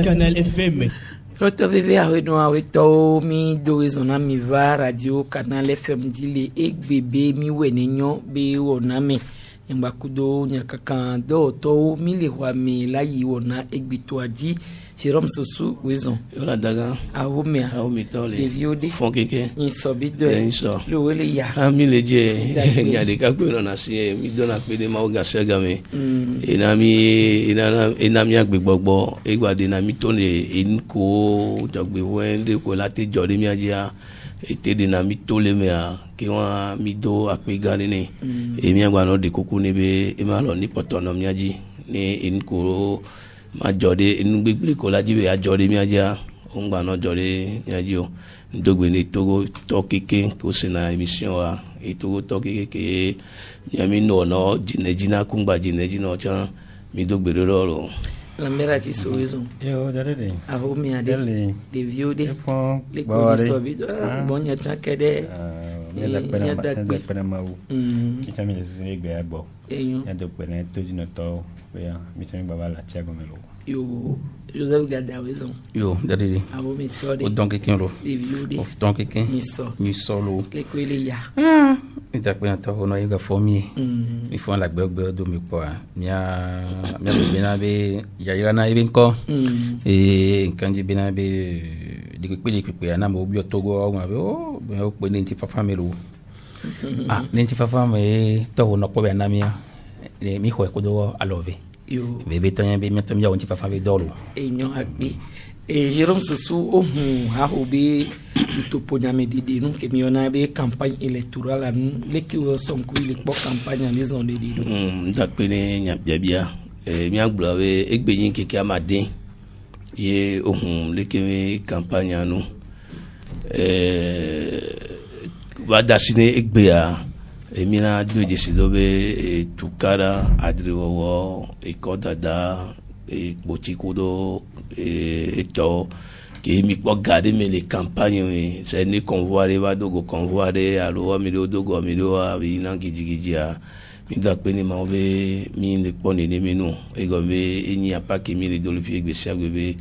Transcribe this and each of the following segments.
Canal FM. Roto vive a renoa weto mi do rezona mi va radio Canal FM dile egbebe mi wenenyo be wona me ngba kudo nyakaka do to mi le wa mi la yi wona egbito aji Jérôme Sossou wezon yola daga ahome tole deviode fonkeke ni sobido le wele ya ami leje nyade ka pe na si mi dona pe de ma o ga sega me ina mi agbegbogbo egbade na mi tone enko jogbe wende ko lati jode mi ajia ete de na mi tole me a ki won mi do apega ni emi agba no de koku ni be e ma lo ni potono mi aji ni enko ma jode inu gbegble ko laji be ajode mi aja ongba no jode mi aji o ndogbe ni togo to keke ko se na emission wa e togo to keke ke mi no no jinejina kungba jinejina cha mi dogbe roro la mera ti so wezon yo dade ahome ade de viode le ko sobido bonya cha kede ya da pena mau itami le se gbe agbo ya do pena to jino to ya mi tami baba la chago melo yo Joseph Gada wezon yo dade ahome tode o donc ken lo de viode of donc ken ni solo le ko ile ya ita pena to hono yuga fomi il faut la gbegbe do mi po mia bena be ya ira na even ko kanji bena be dikpe na mo bi otogo o ma be o pe ni ti fafa melo ni ti fafa me to hono po be na mi ho ko do alove yo bebe tanya be metam ya wonti fafa be dolo enyo agbe Jérôme Sossou ha obi toponya medide nous que miona be campagne électorale nous les qui sont le pour campagne les on de ndakpene nya bia mi agbrawe egbeyin keke amade ye le que campagne nous va dasine egbea emina do jesidobe tukara adriwo ekodada bochikodo eto que mi po garder mais les campagnes c'est ni convoi va dogo convoi alo mi dogo mi do ina gijigijia mi da pe ni ma be mi le pon ni mi no e go be eni apa ke mi le do le fi gbese agbe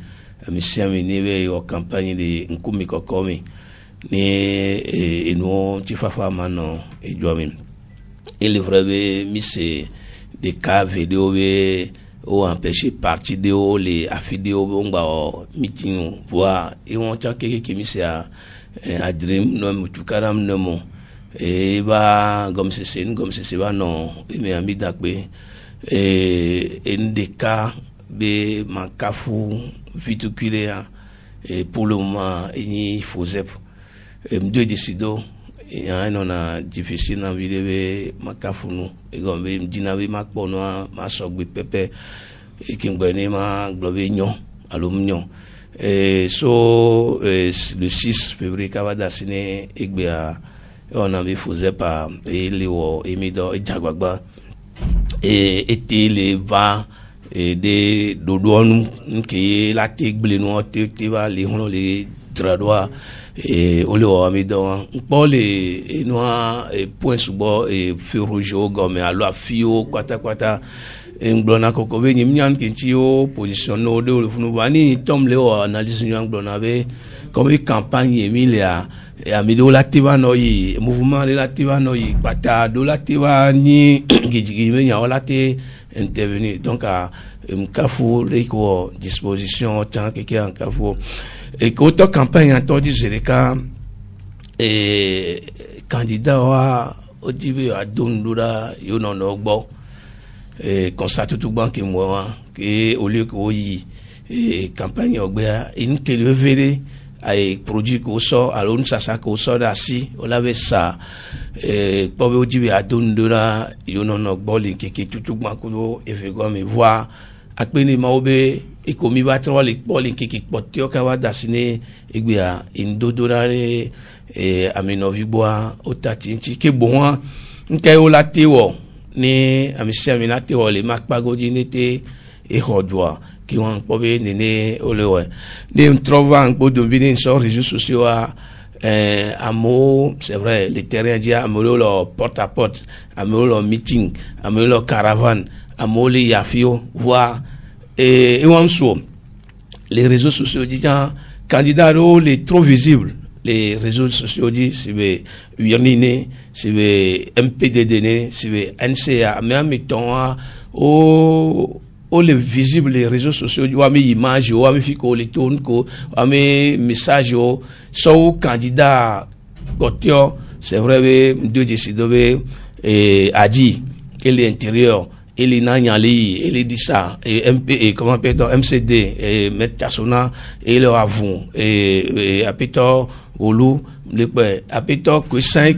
mi sia mi ni be o campagne de nkumi kokomi ni eno ti fafa mano e jo mi il vrai be mi c'est des cas vidéo be ou empêcher partie de haut les affidés au bomba meeting voir et on t'a qui mi c'est à dream no tukaram no mo et va comme c'est va non et mes amis d'acbe et ndeka be makafu vituculé et pour le moment il faut deux décido et on a difficile dans vidéo makafu nous et comme dina be makpono ma sogbe pepe e kimbene ma globe nyon alumnion et so le 6 février kawada sine egbea on avait faisait pas et lewo emido jagbagba et était le va et de dodonu nke la tegble no te va le hono le tradoa et ole o amido pole e noa e point subo e feu rouge o gomme alo afio kwata nglona koko be nyimnyan kinchi o position no de le funu bani tomle o analyse nyang blona be comme campagne emilia e amido lativa no yi mouvement relativa no yi pata do lativa ni gijigi be nya olate intervenir donc à mkafu le ko disposition tant que en kafu et qu'auto campagne entendu Zereka et candidat wa odibe adondura yo non ogbo et constate tout banque moi que au lieu que yi campagne ogbe in que le véré ay produit ko so alon sasa ko so da si o lave ça pobe odibe adondura yo non ogbo le keke tout banque ko e fe go me voir akpeni maobe e komi va trop le poli kiki potio ka wa dasine egbea indodorare aminoviboa otatinchi ke bon nke o latewo ni amisia mina te ole makpagodi nete e hodwa qui ont pové nene olewe ni trova en bodo vini sur réseaux sociaux amo c'est vrai les terrains dia amo le porte à porte amo le meeting amo le caravane amo le yafio voir et on so les réseaux sociaux disant candidat les trop visibles les réseaux sociaux disent c'est URNINE c'est MPDD c'est NCA même temps au les visibles les réseaux sociaux ou mes images ou mes fico les tourne ko mes messages so candidat gotio c'est vrai de décider adi et l'intérieur et les nanyali et les disa et MP et comment appelle MCD et Metasona et le avon et apito olu le apito que 5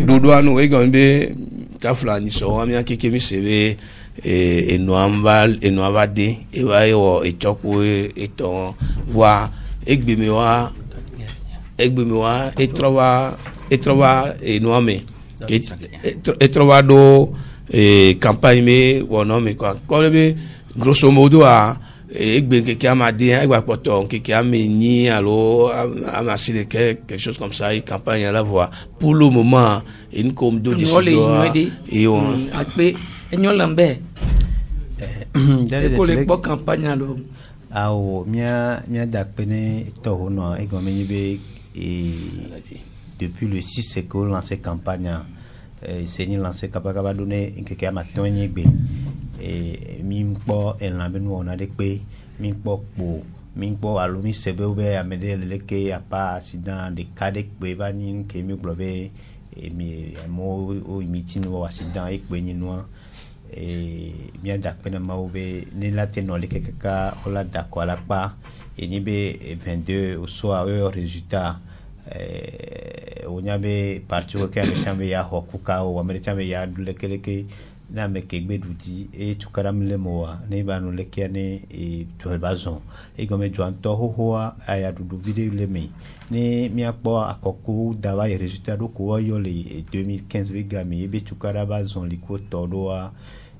doudouano et gombe kaflani so amia kekemi sebe e noambal e noavade e va yo e choko e ton voir egbemewa e trova e noame e trova do campagne me wono me quoi comme grosso modo a egbe keke amade egba poto keke ameni allo amasile quelque chose comme ça et campagne à la voix pour le moment une comme do et on akpe enyo lambe ko le po campagne allo ao mia dakpene to hono e gomeni be depuis le 6 c'est que lancé campagne c'est ni lancé capable donner keke amatonye be et mimpo en la benu on a de pe mimpo alumi sebe ube amede leke a pas accident de cadec be bani ke mi globe et mi mo o meeting o accident e pe ni noa et mi adak pena maube ni la teno leke kaka ola dako ala pa et ni be 22 au soir résultat on y avait parti au camp de ya hokuka o américain ya leke na mekegbe duti e tukaram le moa ne banu le kiane e to bazon e gome joanto hoa aya du video le me ne mi akpo akoku dawa e résultat do ko yo le 2015 bigami e be tukara bazon liko todoa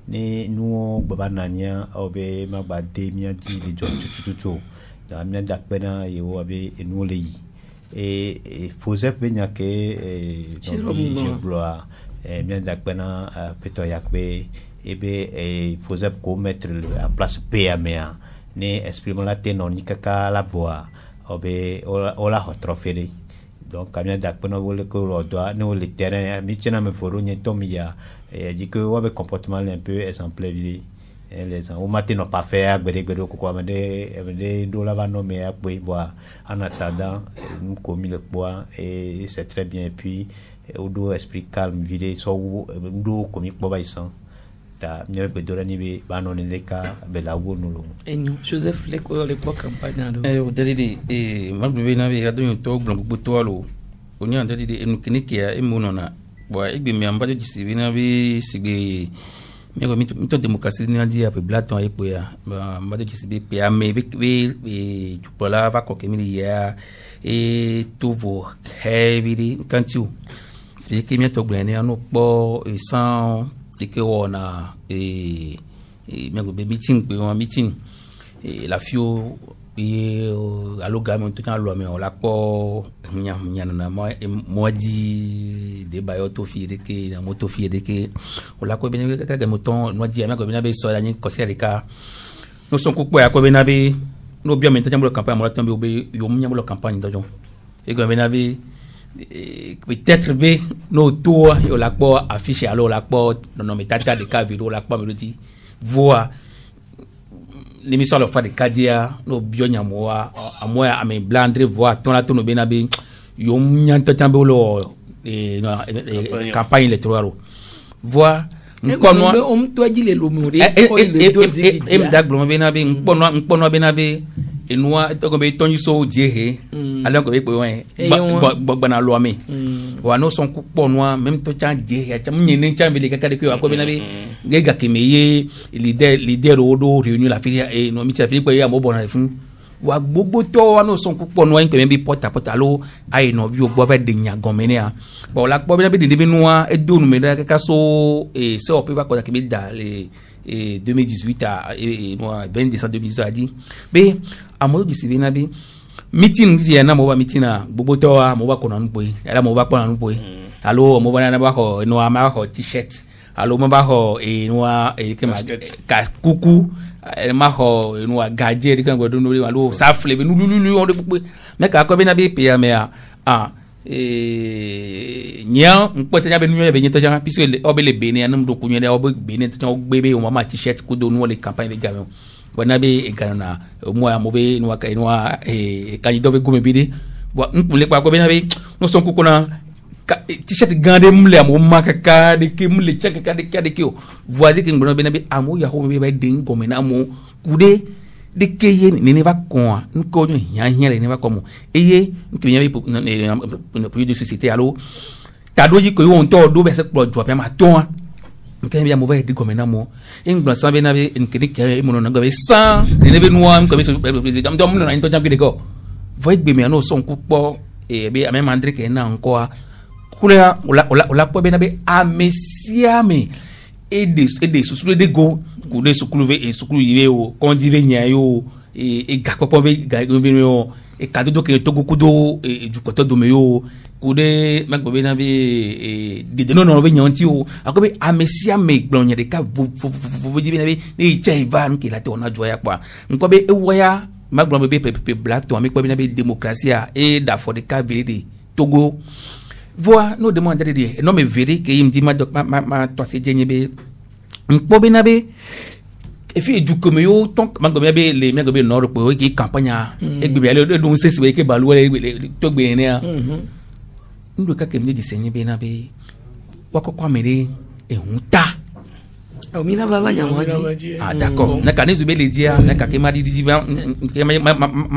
ne nuo babananya obe magbade mi adi le jo tututu da mi dakpena ye o abe enu le yi e fozep benya ke je bloa bien dakpena peto yakbe ebe fozep ko mettre à place PMA ne exprime la tenon ni kaka la voix obe ola hotrofere donc kamia dakpena wole ko lo doa ne le terrain mi tena me foro ni tomia et dit que obe comportement un peu exemplaire les gens au matin n'ont pas fait gbere ko amede do la va nommer à bois en attendant nous commis le bois et c'est très bien et puis au do esprit calme vidé so do commis bois ils ta mieux be dorani be banon le ka be la wonu enyo Joseph le po campagne o dadi magbe na be gado to gbon buto alo oni an dadi enu kinike ya emunona boa igbe mi amba de sibina be sigbe mito démocratie ni andi ape blaton e poya mba de sibe pe ame be jupola va ko kemi ya e tuvo heavy kantiu c'est que mi to gbene anu po san que ona me go be meeting la fio aloga me tout en lo me on la po nyana na mo di de bayo to fi de ke na moto fi de ke o la ko be ka ga moton no di me ko be na be so ya ni ko se rika no son ko po ya ko be na be no bi me tambo campagne mo tambo be yo mu nyambo campagne dojo e go be na be peut-être be no to yo la po affiche alors la po no me tata de ka vidéo la po me dit voix l'émission le fa de kadia no bionya moa amoya ame blandre voix ton la tono benabe yo nyanta tambe lo campagne électorale voix nkono to di le lumuri o le dozi di mdag blo benabe nkono benabe enwa to go be tonyu so jehe ala ko be po wen gbana lo ame wa no son ku po noa même to chan jehe ya cham nyene chan be le kakade ko ko benabe gega kemeye leader odo réunion la filia no mi ta fili ko ya mo bona fun wa gbogbo to wa no son kupo no en ko be porta lo ai no vi o gbo be de nyagome ne a bo la gbo be de be no e do no me da ka so e se o pe ba ko da ke be da le 2018 à moi 20 décembre 2018 a dit be amodo bisibe na be meeting via na mo ba meeting na gbogbo to wa mo ba ko na npo era mo ba ko na npo alo mo ba na ba ko no ama ko t-shirt alo mo ba ko no ke ma ka kuku ma ko no gaje de kan go do no alo safle be lulu on de me ka ko be na be pe ya me a nya mpote nya be nu be nyito janga puisque obele bene anum do kunye de obe bene to gbebe o mama t-shirt ko do no le campagne be gawe wana be egana mo ya mo be no ka no kanyido be gume bidi wa nkule kwa ko be na be no son kukuna t-shirt gande mule mo makaka de ke mule chaka ka de ke o voici que ngbono be na be amu ya ho be de ngome na mo kude de ke ye ni va kon nko nyu ya hiere ni va komo eye nke nya be no produit de société allo tado yi ko yo nto do be se pro jo pe ma ton nke be mo va de ngome na mo ngbo san be na be nke de ke mo no ngabe san ni be no am ko be so président am do mo na nto jam de ko voit be me no son ku po e be ame mandre ke na nko a kula ola po be na be amesiame ede susulu de go kude sukulu ve sukulu yiwe o kondive nya yo gapopo be yo kadodo ke togo kudo jukoto do me yo kude magbo be na be de no be nyanti o akobe amesiame gblonya de ka vo jibe na be ni chaivan ki la te ona joya kwa nko be ewoya magbo be pe black to ami ko be na be démocratie et da for de ka vérité Togo voa no demande de no me veri ke yim di ma to se jenye be npo be na be e fi du comme yo ton ma go be le me go be no po ki campagne e gbe le do se se ke balu le to gbe ne a ndo ka ke me di senye be na be wa ko kwa mere e hunta o mi na baba nya moji d'accord na ka ne zube le dia na ka ke ma di ba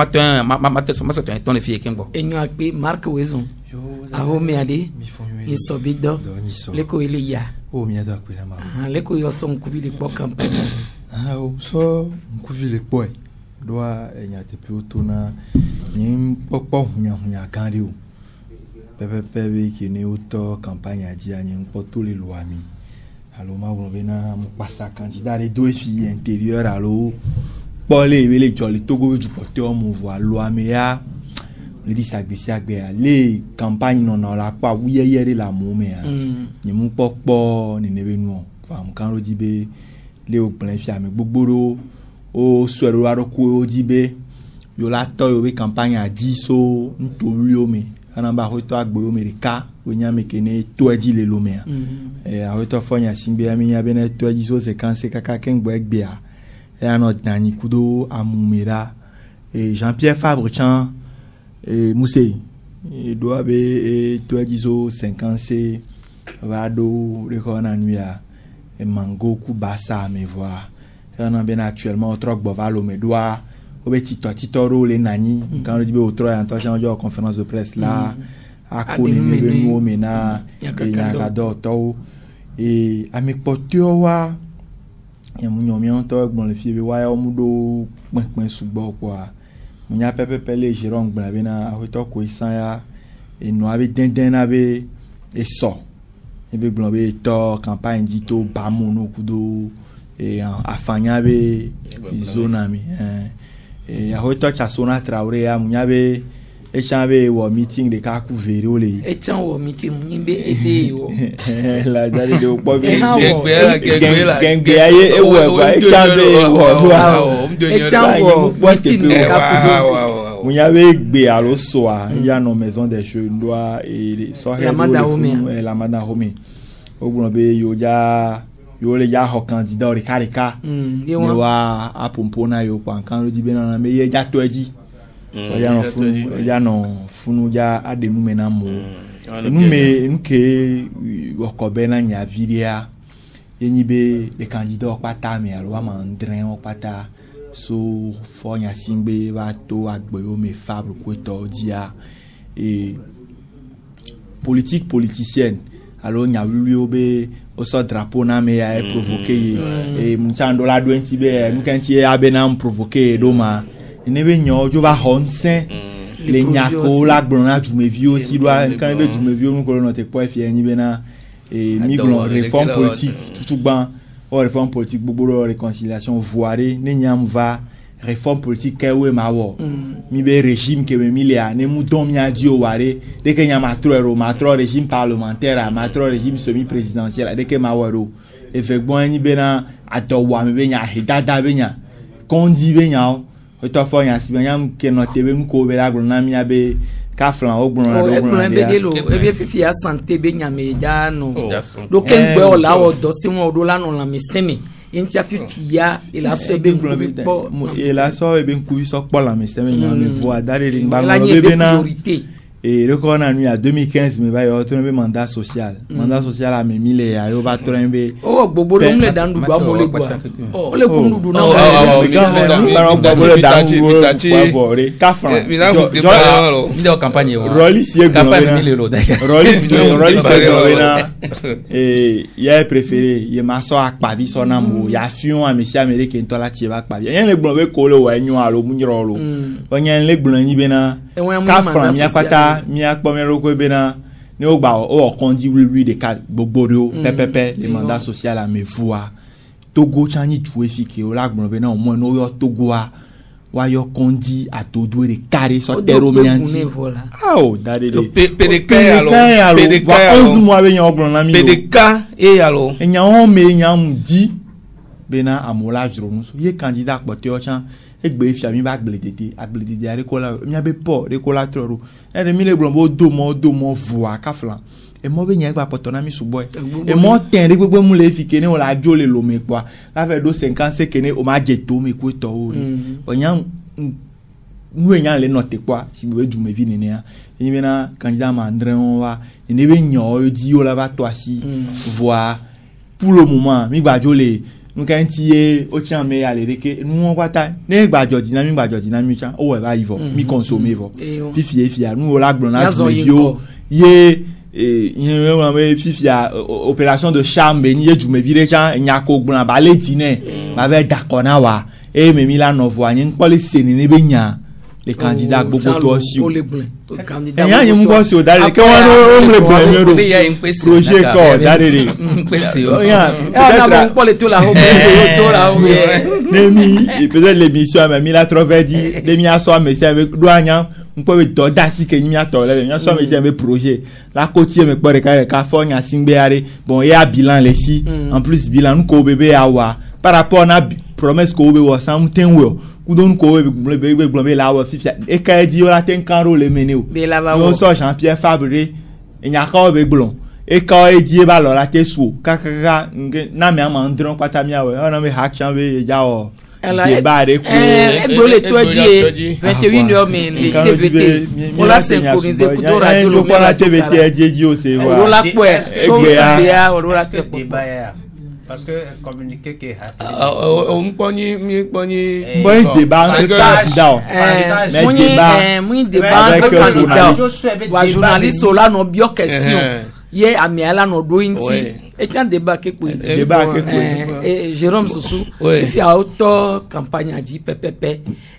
ke ma to ton le fi ke ngbo enyo akpe Mark Wezon aho me ade insobido leko ile ya o mi ado akpe na ma leko yo so nkuvi le po campagne o so nkuvi le po doa enya te pe otona ni popo hunya kan ri o pepe ki ni auto campagne adi ani poto le loi mi alo ma won be na mo passa candidat de deux filles intérieur alo polé le joli Togo du porteur mo voix loi mi ya le dit ça gbé les campagnes non la pa wuyeyere la mo me a ni mu popo ni nebe nu fam kan ro dibe le o plan fi ami gbogboro o swero aro ko dibe yo la to yo be campagne a 10 so ntori o me ana ba ho to agbo o america o nya me kene to edi le lo me a ho to fonya simbe ami ya be na to edi so se kan se kaka ken gbo egbe a e ano dani kudo amumera et Jean-Pierre Fabre Chan et Moussé doit be to edi so 50 vado rekona nuya et mango ku basa me voir ana ben actuellement autre bovalo me doit au titoro les nani quand on dit autre en conférence de presse là à connaître le mot mena et yakado to et ami potio wa ya munyomi to gbon le fi be wa ya omudo pin subo kwa munya pepe le jiron gbon be na ahoto ko isan ya e no abi den na be e so e be gbon be to campagne dit to bamu no kudo e afanya be zona mi e ahoto cha sona Traoré ya munya be e chambe wo meeting de ka ku veri ole e chan wo meeting nyimbe ede wo la dali de po be gengbe aye e wo e chambe wo e chan wo meeting de ka ku munya be gbe alo so a ya no maison des choses doit et so he la madame Home ogbon be yo le ya ho candidat re karika yo wa apompona yo kwa kan ro di be na me ye ja to eji ya no funu ja ade nu me na mo nu me nke okobe na nya vidia yenyi be le candidat pata me alo wa mandrin o pata so fo nya singbe ba to agbe o me Fabre ko to dia et politique politicienne alors nya wi obe o so drapeau na me ya provoquer et mchando la do enti be nu kan ti abena provoquer do ma ne be nyo jo va honsen le nyako la gbona jumevi aussi doit quand be jumevi on ko no te po fi enyi be na mi glon réforme politique tout ban réforme politique bobo réconciliation voirée ne nyam va réforme politique kewe mawo mi be régime ke mi le ane mu don mi adi o ware de ke nyama tro régime parlementaire ma tro régime semi présidentiel de ke mawo e fe gbon ni be na atowa mi be nya hidada be nya kondi be nya o to fo nya si be nya ke no tebe mko be la gbon na mi abe ka flan o gbon na do gbon be de lo e be fifi ya santé be nya me ja no do ken gbe o la o do si won o do la no la mi semi intia fifia il a se be bo il a so e ben ku so po la mi semi nya me voix dare ring ba no be na et le corona nuit à 2015 me va y avoir un mandat social à mes mille et à yo va trember bobo dum le dan du ba mo le gwa le kundu du na bore kafan mi do campagne roli sie campagne mille lo roli na et ya préféré ye ma so akpavi so na mo ya fion a monsieur américain to la tie ba akpavi yen le gbon be ko le wa nyu alo mu nyiro lo onyen le gbon ni be na kafan mi apata mi akpomero ko bena ne o gba o kondi wi de ka gbogbo pepepe le mandat social a me voix Togo chani tuwe fike o la gbon bena o mo no yo Togo wa yo kondi a todo de carré so terro mianti o dade de PDK alo 11 mois be yan gbon na mi PDK e alo enya o me enya mdi bena amola juro no so ye candidat pote o chan egbe fi ami ba gbledede agbledede are ko la mi abe po de ko la troro e de mi le blombo do mo voix ka flan e mo be yen gba poto na mi subo e mo ten de gbegbe mu le fi kene o la jo le lo me po la fe do 50 kene o ma je to mi ko to o onyan nu enyan le note po si be ju me vi nene a yin be na candidat mandrin on wa ne be nyon di o la ba to asi voix pour le moment mi gba jo le nous quand tié au tien mais aller que nous on va ta ne gbajo dynamique chan o e ba ivo mi consommer vo fifia nous la glona yo ye fifia opération de charme ni ye jume vire chan nyako gbona ba le dine ba be dakona wa e me mi la no vo anyin pole seni ne be nya les candidats gbogbo to si o ẹ̀yà yìí mú bọ́ sí o dáre kí wọ́n ló lè bọ̀ ẹ̀mí ọdún projet kọ́ dáre rè peut-être l'émission à mi la trouvé dit l'émi a so mais avec douanya on peut être dasi que mi a to là mi a so mais avec projet la côtier me pore ka fo nya singbeare bon et a bilan les si en plus bilan nous ko bébé awa par rapport na promesse ko be wa something well Koudon ko be blomé la wa fifia e ka di o la ten kanro le meneu yo so Jean-Pierre Fabre e nya ka be blom e ka e di ba lo la te su ka na me amandron kwata mi awe ona me hack be ja o débat de ko e le to di 21h mais les TVT on la synchronisé kudo radio lo la TVT di o se wa la poe so ya o la te parce que communiquer que on poni débat candidat mais débat candidat wa journaliste là no bio question ye amiala no do inti et un débat que et Jérôme Soussou il fait auto campagne a dit PPP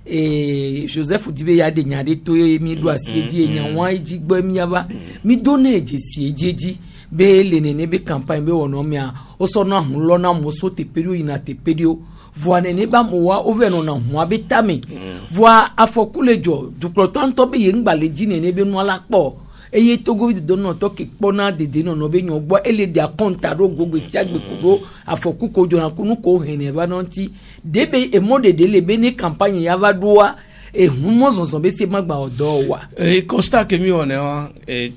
et Joseph Dibe ya de nyade to mi do asiedi enyanwa iji gbo mi aba mi donne ejesi ejeji be le nene be campagne be wono mi a o so na hu lo na mo so te perio ina te perio voa nene ba mo wa over no na hu abetami voa afokulejo du proton to be ye ngbaleji nene be no ala po eye Togo do no to ke pona dede no be nyo gbo ele dia konta ro gbogbo si agbe kudo afokuko jona kunu ko hene ba no ti debe e modede le be ni campagne ya va doa et humo zonzo be se magba odo wa et constat que mi on est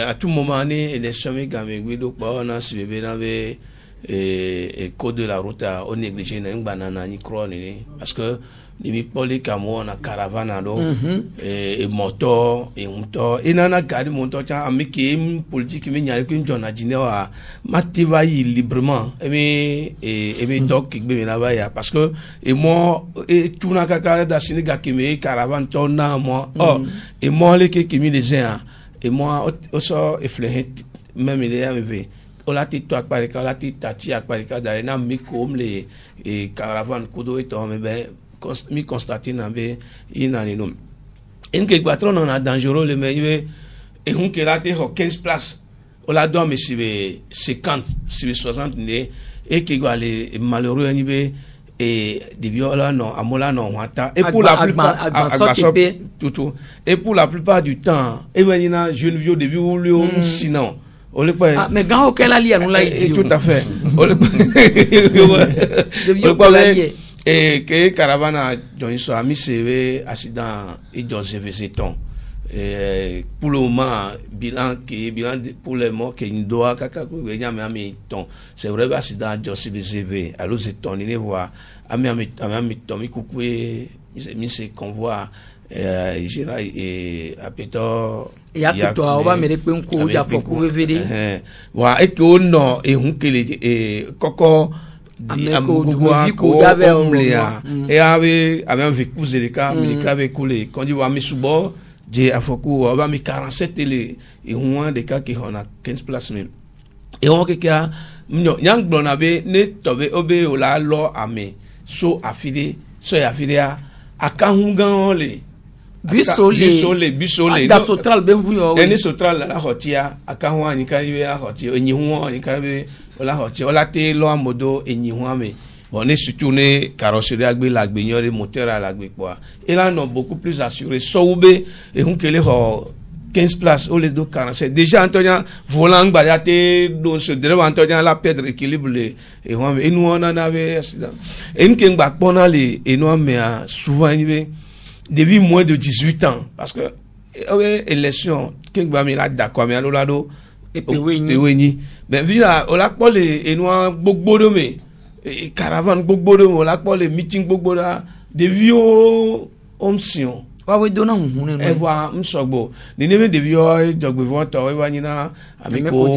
à tout moment ni élection mi game gwido pa ona sibebe na be et code de la route on négligé na ngba na ni cro ni parce que ni poli kamo na caravane do et moto et moto et nana gari moto cha amiki politique mi nyari kun jona jinewa mativa yi librement et mi donc be na ba ya parce que et moi et tout na kaka da siniga kimi caravane to na moi et moi le qui mi les gens et moi aussi effleuré même il est arrivé on l'a dit toi parika on l'a dit tati parika dans na mi comme les caravane kudo et to me ben mi constater na be ina ni no en ke patron na dangereux le me et on que là 15 places on la doit mais si 50 si 60 né et que les malheureux ni be et des viola non amola non wata et pour la plupart tout et pour la plupart du temps et ben na jeune vieux de vieux sinon mais quand auquel ali nous l'a dit tout à fait et que caravane dans so ami c'est accident et dans ton pour le moment bilan pour les morts que nous doit c'est vrai accident dans CBCV alors c'est ton il voir ami Tommy coucou mi se convoi général et apeto ya que toi on va me répondre ko ya faut que véré wa et que on et on que les coco di amugwa ko omlea et avait vécu les cas avec coulé quand tu vois mi subo j'ai afoku on va mi 47 les et on des cas qui on a 15 places même et on que a nyang blonabe ne tobe obe ola lo ame so affilé a kahungan le bisole da sotral be huyo eni sotral la hotia akahun ani ka ibe a hotia enyi hu ani ka be ola hotia ola te lo amodo enyi hu ame bon ne surtout ne carrosserie agbe la gbe yore moteur à la gbe quoi et là non beaucoup plus assuré so ube et hun kele ho 15 places au lieu de 47 déjà Antonia volant bayate don se drive Antonia la perdre équilibre et nous on en avait accident et nous ken bak ponali et nous mais souvent il depuis moins de 18 ans parce que élection ken ba mi la d'accord mais là do et puis mais via on la pole et nous gbogbo do me caravane gbogbo do on la pole meeting gbogbo da de vieux omsion wa we dona hunne e wa msogbo ni nebe de vieux jogbe voto e wa nyina amiko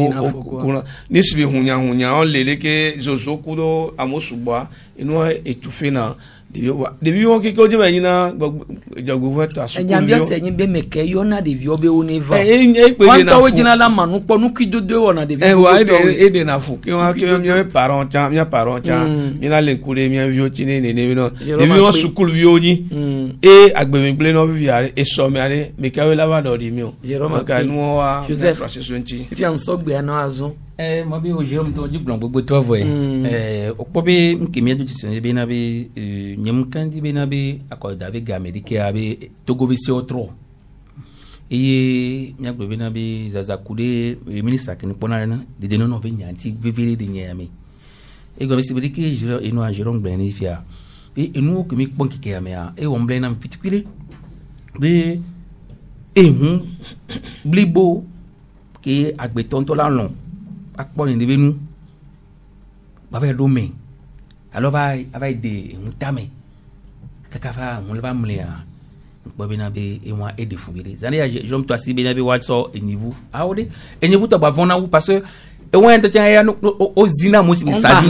ni sibe hunya on leleke zozo kudo amosugba inu étouffé na de vieux qui ko je ba nyina jogbe voto asuku nyambia se nyi be meke yo na de vieux be oni va e pe de na fu wajina la manu po nu kido de wona de vieux wa de na fu ki wa ki mi parent cha mi na le kule mi vieux chine ne no de vieux sukul vieux ni e agbe mi no viare e so mi are me ka we lava do di mi o ka nu wa processus nti fi an so gbe na azun mo bi o Jérôme to jiblon gbogbo to voye opo be nkemi edu tisen be na be nyem kandi be na be akoda be ga America be Togo be si otro nyagbe be na be zazakude ministre kin pona na de no be nyanti viviri de nyame go be sibiri ki ino a Jérôme gbe ni fia be enu ko mi pon kike ame a womble na mfitikire be hun blibo ke agbeton to la lon akponi de benu ba fa do me alors va de mutame kaka fa mon va mlia bo be na be e moi e de fubile zane ya jom to asi be na be watso enivu awde enivu to ba vona wu parce que e won to ya no o zina mo si message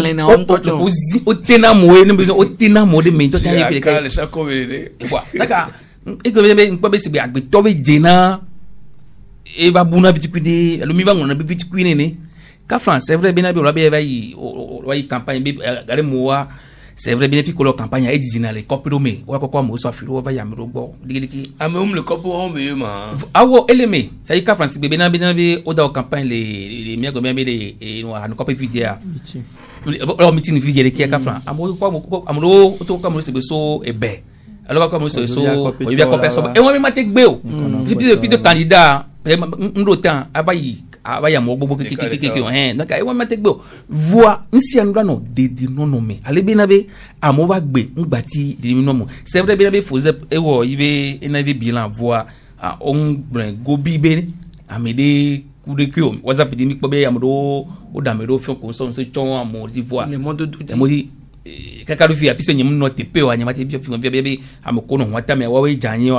o tena mo e no be o tena mo de me to ya ke ka le sa ko be wa daga e go be npo be si be agbe to be jena e ba buna bitikude lo mi va ngona be bitikune ne ka France c'est vrai bien bien va y campagne bi gare moa c'est vrai bien fi ko campagne e dizina le kopirome wa ko mo so afiro va ya mi rogbo digidiki amum le kopo on be ma awo eleme ça y ka France be bien be o da campagne les mi go bien be no an kopi fidia o meeting fidia le ka France amo ko amro to ko mo se be so ebe alors ko mo se so o via ko personne e won mi mate gbe o puis de candidat ndo temps abaya mo gbogbo keke donc e won mate gbe voix nsi anura no de no me ale be na be amova gbe ngba ti de mi no mo c'est vrai be na be foze e wo ibe na be bilan voix on go bibe amede coup de cœur whatsapp di mi po be amodo o da me do fi ko so chon amo di voix le monde do mo di kaka do fi apise nyem no tepe wa nyamate bi fi be amoko no wata me wa we janyi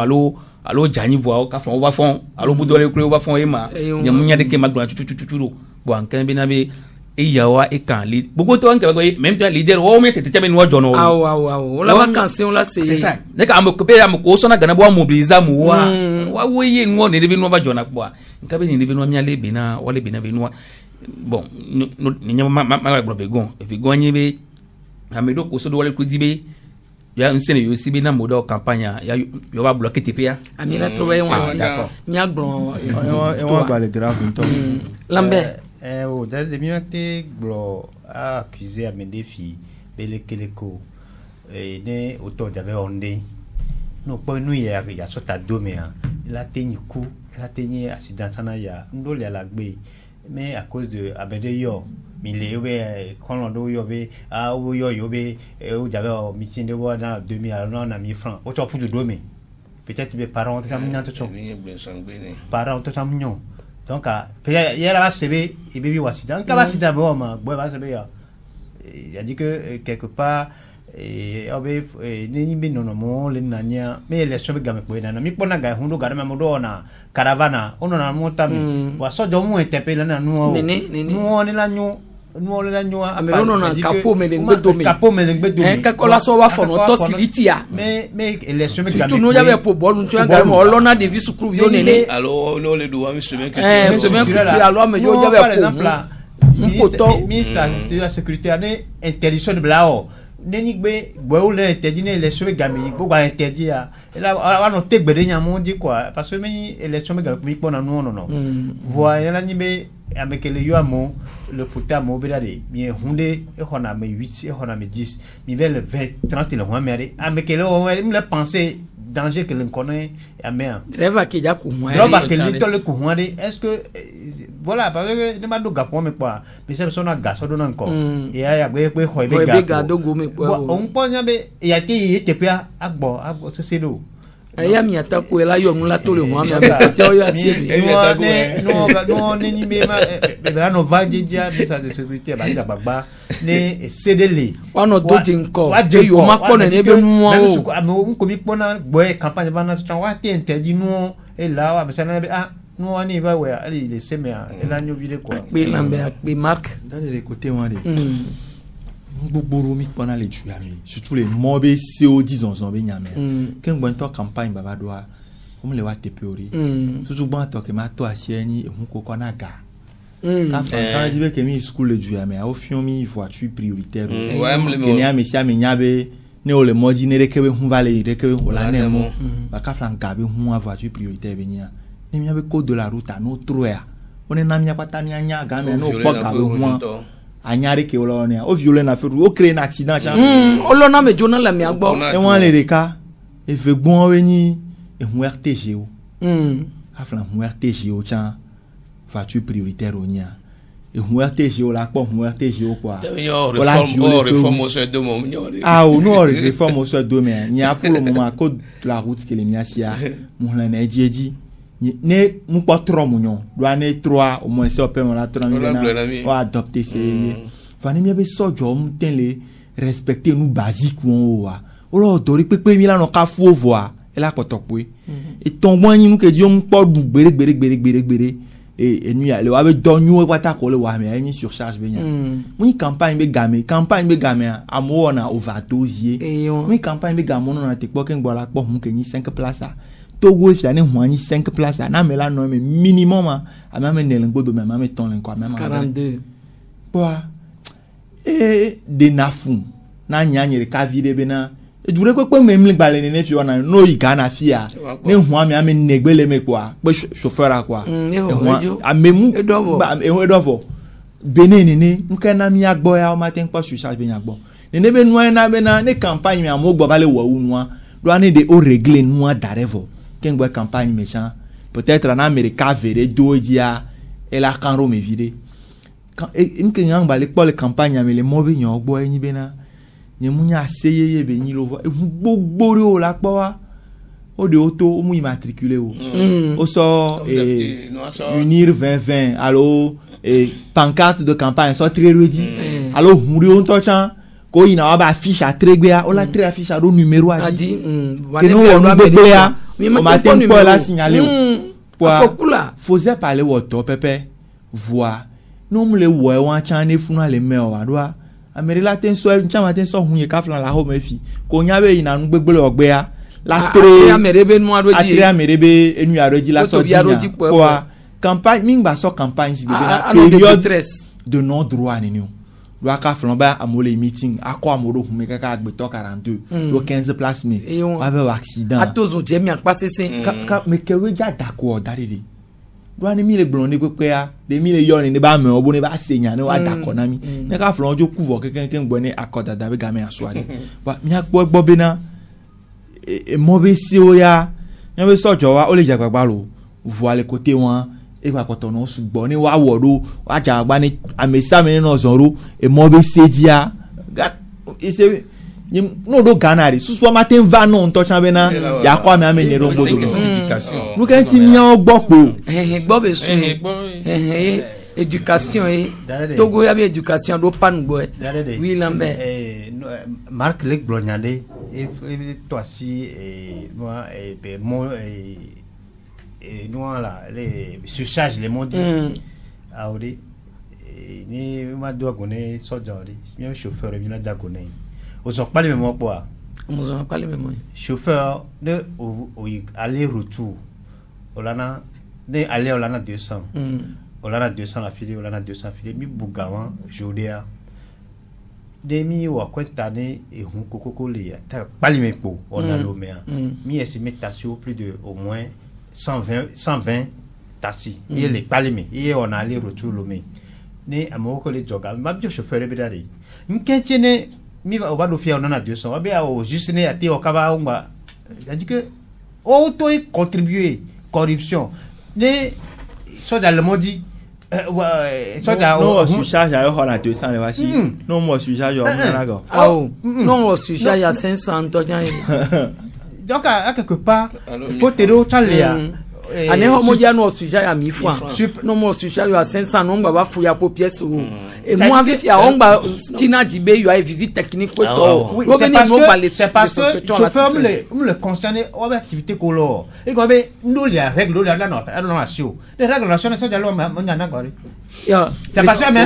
alo janyi voix ka fon va fon alo budole kure va fon e ma nyem nya de ke magdon tutututu bo an kan be na be e yawa e kan li gbogbo to an ke go même temps leader wo me tete me no jono o la vacances on la c'est ça ne ka amoko so na gana bo mobiliser mu wa wo ye no ne be no va jona bo nka be ni be no mia le be na wale be na be no bon ni nyama ma be gon nyi be amedo ko so do wale ko dibe ya nsene yo sibi na modo campagne ya yo va bloquer TPA amira trouver un d'accord nya gbon et on va le grave un temps Lambert o da de mi te glo a accuser à mes défis bele keleko ne auto j'avais ondé no po nu ya sota domea la teni coup la teni accident sana ya ndole la gbe mais à cause de abede yo mi le be kono yo be a o yo be o j'avais meeting de voir dans 2000 alors on a 1000 francs auto pour de domé peut-être mes parents comme non tout parents tout ça mignon donc peut-être hier va se be et bébé voici donc va se d'abord ma boy va se be il a dit que quelque part et obe ni bi no mo le nania me le so be game ko na mi pona ga hundo ga ma do na caravana ono na mo tami wa so do mo etepele na no no ni la nyu no le la nyu a me no na capo me ngbe do me ka ko la so wa fo no to silitia me le so be game tu no ya be po bolu tu ga mo lona de visu kru yo nene alors no le do wa mi se me que se me que alors me yo ya be par exemple ministre de la sécurité ane interdiction de blao neni gbe gbo le interdit ne élection be gami gbogbo interdit ya la wa no te gbede nya mo di quoi parce que me élection be gami po na no voilà ni be avec le yo amo le puta mo be dade mi hunde e hona me 8 e hona me 10 mi vers le 20 30 le ho mere avec le on le penser danger que l'on connaît à mer driver qui ja ku moi driver que li to le ku moi est-ce que voilà parce que ne ma do gapo me quoi mais c'est son gaso do nan ko et ya gbe ho be ga do go me quoi on ponya be ya ti te pia agbo se do aya mi ataku ela yo nla to le ho me te o ya ti no ni be ma be no vaje dia bisa de sécurité ba ja bagba ne cedele ono do jinko yo ma pona ne be nu o ko mi pona boy campagne ba na to wa ti interdit no e la wa be sana be no ani va we ali le semea e la nyu bile quoi pe lambe pe mark dans les côtés moi gbogbo mi pona le tu ami surtout les mobe CO 10 ans be nyame ken gbo nto campagne baba doa o le wa tepeori surtout bon to ke ma to asieni ehun koko na ga quand je dis que mi school le du ami au fion mi voiture prioritaire ke ni ami si ami nyabe ne o le modi ne rekewe hun vale rekewe o la nemo ba ka flan gabe hun voiture prioritaire be nya ni mi ave code de la route no troya on e na mi apata mi anya ga me no po gabe hun anyari ke o ne o violent na feru o créer un accident o lo na me jona la mi agbo e wan le reka e fe gbon we ni e hun RTG o aflan hun RTG o chan voiture prioritaire o nya e hun RTG o la po hun RTG o quoi réforme sur deux mots o no réforme sur deux mais ni a pour le moment code de la route que les miasia mon la na dieji ne mu pas trop mignon doit ne 3 au moins ça peut la 3 ou adopter c'est fani mi be so jo mu ten le respecter nous basique on wa o lo dori pepe mi la no ka fu voir e la kotopo e ton wan yin ke di o mu po du gbere et nu ya le wa be do nyu e pata ko le wa me yin surcharge be nya mu campagne be game amo na overdose mu campagne be game no na te po ken gbo la po mu ke ni 5 places Togo fi ane huani 5 places na me la no me minimum a même ne lengo do même ton lengo même 42 quoi et de nafu na nyanyere ka vide be na e dure ko même le balé ne fi ona no i Ghana fia ne huami ame negbele me quoi pe chauffeur a quoi amemu edovo benene ne nka na mi agbo ya o matin pa sur charge be nyagbo ne be noa na be na ne campagne mi amogbo balé wa unwa do ane de o régler noa darevo ken gba campagne méchant peut-être en Amérique verrait do dia et la canro me vide quand im ken yang ba le pour le campagne mais les mauvais nyon gbo eni be na ni munya seyeye be ni lo vo gbogbo re o la po wa o de auto o mu immatriculé o so unir 2020 allo pancarte de campagne so très ready allo muri on to chan ko ina wa ba affiche a tregbea o la tre affiche a do numéro a di que nous on begbea o matin pour la signaler faisait parler au top pepe voir nous me le wo wan chan ne funa le me o adwa ameri la ten so chan matin so hunye ka flan la ho me fi ko nya be ina nu gbegbele ogbea la tre amerebe nu ado di atre amerebe enu ado di la so di quoi campagne mingba so campagne si bebe na période de non droit ni doit ka flamba amole meeting akwa amoro hume kaka agbeto 42 do 15 place me ave accident atozo je mi apase sin ka me kewe ja dako darire do ni mi le gbon ni pepe a de mi le yo ni ba me obo ni ba senya ni wa dako na mi ne ka flan jo kuvo keken gbo ni akoda da be ga me asuade ba mi agbo be na mo be si o ya yan be sojo wa o le jagbagba lo voile côté wọn e pa poto no ṣùgbọ́n ni wa wodo wa jagbagba ni amesa mi no zonro e mo be sedia ga ise ni no do ganari susu ma ten va no nto chan be na ya kwa mi ame ni ro bodo no kan ti mi o gbo po gbo be su éducation togo ya bi éducation do pan gbo oui lambe Marc Lek Blonyande et toi si moi et mon nous là les surcharge les mots dit audi ni ma doit connaître sojori bien chauffeur bien da connaître aux ont pas les mémoires quoi on ont pas les mémoires chauffeur de aller retour olana de aller olana 200 olana 200 la file olana 200 file mi bugawan jodia demi wa kwentane e hun kokoko le ta pali mepo on a l'omea mi estimé tasio plus de au moins 120 tassi et les palime et on a aller retour l'omé ne amoko le joga ma bio chauffeur be dare nkechene mi va oba do fia on a 200 be a juste ne ati okaba ngba dit que auto contribuer corruption ne so dans le modi no surcharge ayo hola 200 le wasi no mo surcharge o na go non surcharge à 500 to jan donc à quelque part faut te do chalia ane ho mo dia no surcharge à 1000 francs no mo surcharge à 500 no ngba ba fu ya po pièce o et moi vi ya on ngba tina di be yo a visite technique ko to go be ni mo ba c'est parce que chauffeur me le concerné o activité ko lo e go be ndo lia règle la no non asio les régulations sont de l'homme mon na ngori c'est pas ça mais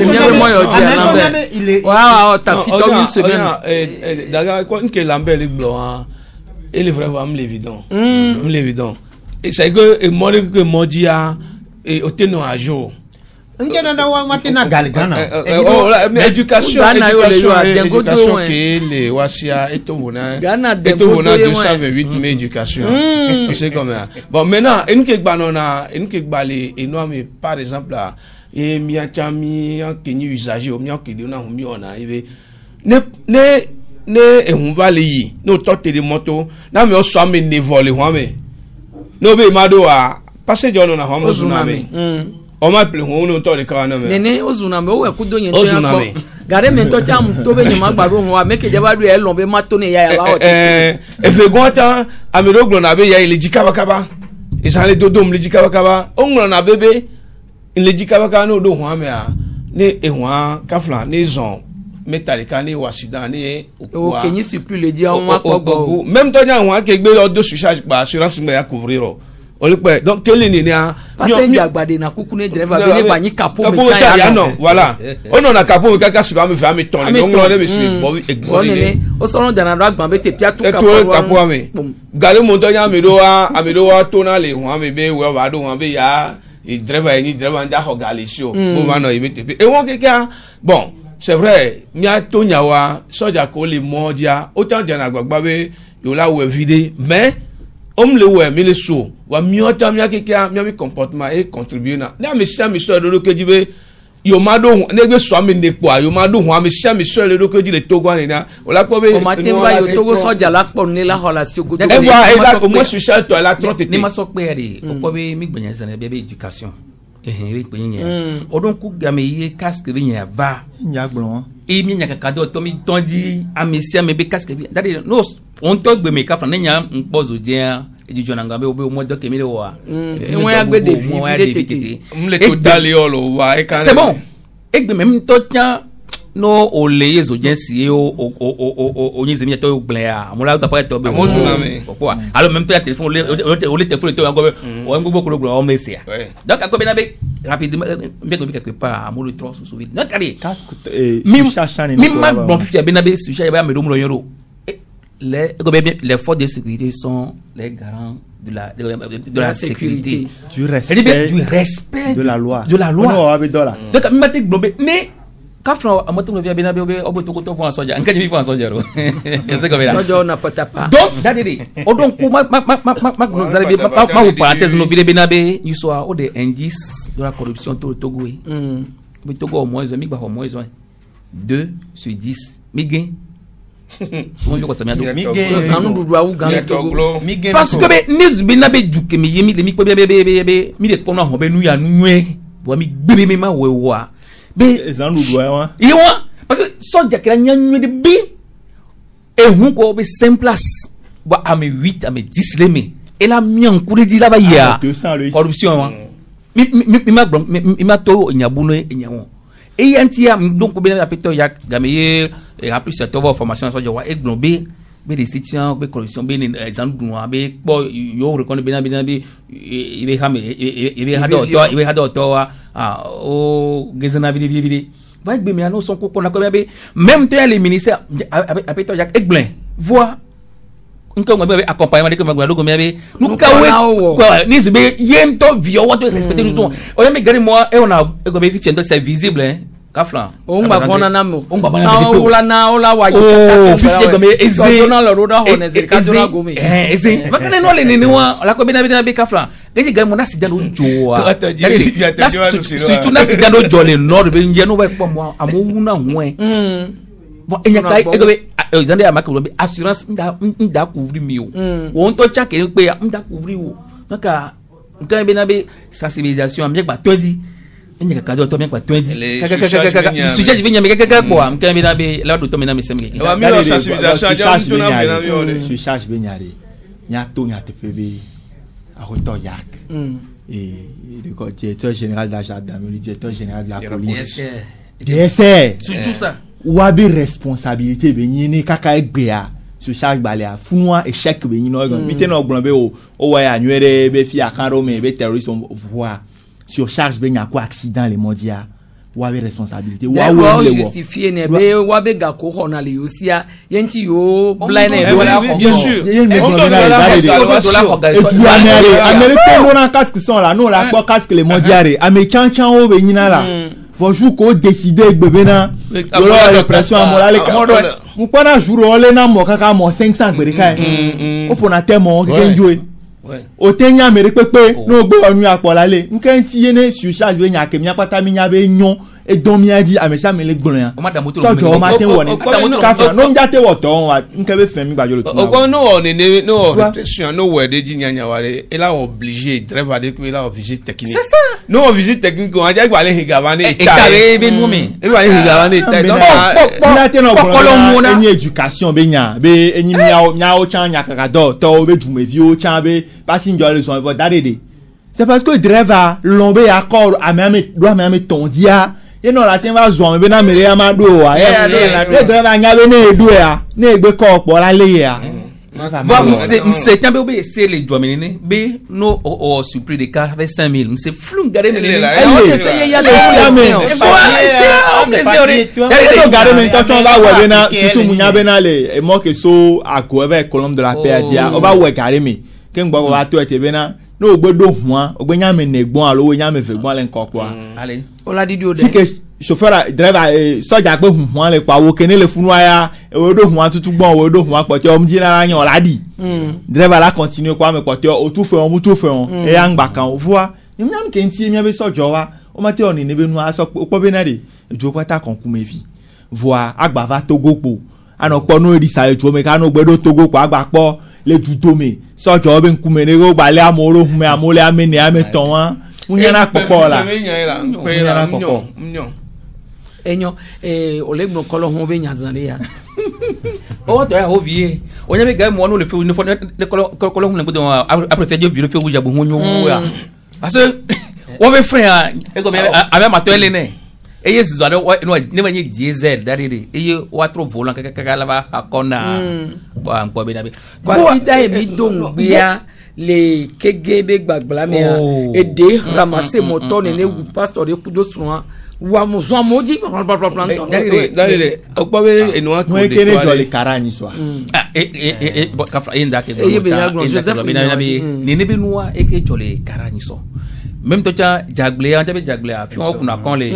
il est waouh taxi to une semaine daga ko nke lambe le blanc il est vraiment l'évident et c'est que mori que modia et oteno a jour ngena na wa matena galgana mais éducation que les wasia etobona 228 mais éducation c'est comme ça bon maintenant une que banona une que balé énorme par exemple là et miachami en keni usager o mian kede na humi ona ibe ne ehun vale yi no tote de moto na me o so ame ne voler ho ame no be mado a passenger no na ho mo zuname o ma ple ho no to le ka na me nene o zuname o we ku do yen to yan ko gare me to cham to be ni ma gbaro ho a make je ba du e lo be ma to ne ya ba o e fe gonta amiro glo na be ya ile jikaba kaba isale do dom le jikaba kaba o nglo na bebe ile jikaba kaba no do ho ame a ne ehwa kafla ne zon metalika ni wasida ni o kenyi supplie le dia on wa kogo même to nya won ke gbe lo do surcharge pa assurance me ya couvrir o le pe donc kele ni a passenger agbade na kuku ne driver be ne ba ni capot me ya no voilà o no na capot kaka si ba me fa me ton donc lo le me bo egbo ni o so no dana ro agban be te pia tu capot ame gare mo to nya me do wa to na le won ame be we wa do won be ya e driver ni driver nda ho galisio bo ma no e me te e won keke bon c'est vrai mi a to nyawa soja ko le modia autant jana gbagba be yo la we vide mais le we mi le so wa mi ota mi akeke mi comportement et contribuer na mi sia mi so do ke jibe yo ma do ne gbe so mi nepo yo ma do ho mi sia mi so le do ke ji le togo ani na o la po be o ma temba yo togo soja la po ni la hola si ogo e wa ko mo social to la trotte ni ma so pe re o po be mi gbenyan san be education ri pe yin odun ku game ye casque bi yin va nya gbon e mi nya kaka do mi ton di amesi ame be casque bi that no on to gbe me ka fa nya npozo je ejijo na ngabe obe mo do ke mi le wa e won ya gbe de fi mle to dali olo wa e kan c'est bon e gbe me to tia no o le yezo je si o yin zemi to gble a mo la ta pa to be mo tsunami popo alors même to ya téléphone o le téléphone to ya go o ngbo ko gbo o me sia donc a ko be na be rapidement be ko be quelque part mo le tro so vite non kari mi ma bon fi be na be sujet ba me do mo lo yoro les forces de sécurité sont les garants de la sécurité du respect de la loi donc mi ma te gbo mais kafra amoto via bena be oboto to fo soja nka mi fo soja ro c'est comme ça soja na patapa donc dadiri o donc ma no zare be ma parenthèse no vile bena be you so o de indice de la corruption to Togo be Togo au moins mi ba au moins 2 sur 10 mi gain souvent je ko samia do sanu dudu awu gan Togo parce que be niz bena be duke mi yemi le mi ko be mi de kono ho be nu ya nwe bo mi gbebe mi ma wewa be zanu dudu wa iwa parce que soja kila nyanwe de bi et hun ko be 5 places ba ame 8 ame 10 leme et la mian kuri di la ba ya corruption wa mi ma to nyabuno nyawo et yantia donc be na peto yak gameye et en plus cette formation soja wa e globé be de situation be corruption be ni exemple dun be po yo reconnait be be ibe hame ibe hado to wa o gezana vidi va gbe mi ano son ko na ko be même te les ministères apeto yak egblin voix nko ngbe accompagnement de ko ngbe logo mi be nu kawe quoi ni be yem to vio want to respecter nous ton o yem gari moi et on a go be fiendo c'est visible hein kafla o ngba vona namo sa ola na ola wa o fifié comme eze na lo roda hones el kadona gome eze makane no le ni wa la ko be na be kafla gaji gari mo na sidan o joa surtout na sidan o jole nord be nje no ba po mo amowuna hwe bon enya kai egobe zande amaka be assurance nda couvrir mi o won to cha ke pe nda couvrir o naka nkan be na be sensibilisation am gba tondi enya ka do to me gba tondi sujet je nyame kaka ko am nkan be na be la do to me na me semge wa mi sensibilisation ja mi to na be na mi o sur charge be nyare nya to nya te pebe a hoto yak et le directeur général de la gendarmerie, le directeur général de la police DSR surtout ça wabi responsabilité be nyini kaka egbea so charge balea funwa échec be nyino organ bité no gbon be o waya nwere be fi akaro me be terroriste voix sur charge be nyako accident le mondia wabi responsabilité wa wo le justifier ne be wabi ga ko honali yosia yenti yo blind e wala bien sûr américain no na casque sont là non la casque le mondial américain chan o be nyina là faut qu'on décide bébé na la répression morale mon pas jour on na mo kaka mo 500 bereka o pona temo kenjoe o tenya amérique pepe no gbe onu apola le nkan ti yene sur charge be nya kemia pata mi nya be nyon e don mi adi amesa me le gbon yan so jo ma ten woni ka no njate wo to wa nkan be femi gbajo lo tu o ko no ni no répression no we de jinyanya wale e la obligé driver de ko la visite technique c'est ça no visite technique on aja gba le higava ni e be nu mi e ba higava ni ta donc na ten no gbon eni education be nya be eni nya o chan nya kaka do to be dumevi o chan be passenger le son dadede c'est parce que driver lombe accord a même doit même tondia et non la tin va zo be na mere ama do wa le driver nya be na edu ya na egbe ko po la le ya va c'est quand be c'est les doit menene be no o surpris de cas avec 5000 c'est flou garé menene il y a le garé men ton va we na surtout munya be na le e mo ke so ako avec colombe de la paix dia o ba we garé me ken gbo wa to ete be na no ogbodo huan ogbenya me negbon alowo nya me fegbon le nkan kwa ale ola didi o de fike chauffeur driver soja pe huan le pa wo kene le funu aya odo huan tutu gbon odo huan pote o mji na yan oladi driver la continue kwa me pote o tu fe on mu tu fe on e ya ngba kan o fua nyam ke nti mi be sojo wa o mate oni ne be nu aso po be na de ejo pata kan ku mevi voa agba va Togo po ano po no ri sare jo me ka no gbedo Togo po agba po le dudome sojo be nkume ne go gbale amoro hume amole amene ameton wa munya na popo la enyo olegno kolo ho be nyazane ya o to ya ho vie onya be ga mo no le fe ne kolo hu ne go après fait je fe wuja bo hunyo ya parce o be frère e go me ame matole ne eye zuzare no ne manye diesel darire eye wa trop volant kaka la ba akona ba npo be na be kwa sida e bi don bia le kegebe gbagbala me e de ramasser moto ne wu pastor de kudo soin wa mo zo moji plan darire o pa be enu akon de kene joli karani so ka fra inda ke Joseph ni ne be nuwa e ke joli karani so même to cha jagle ante be jagle a fi on kuna kon le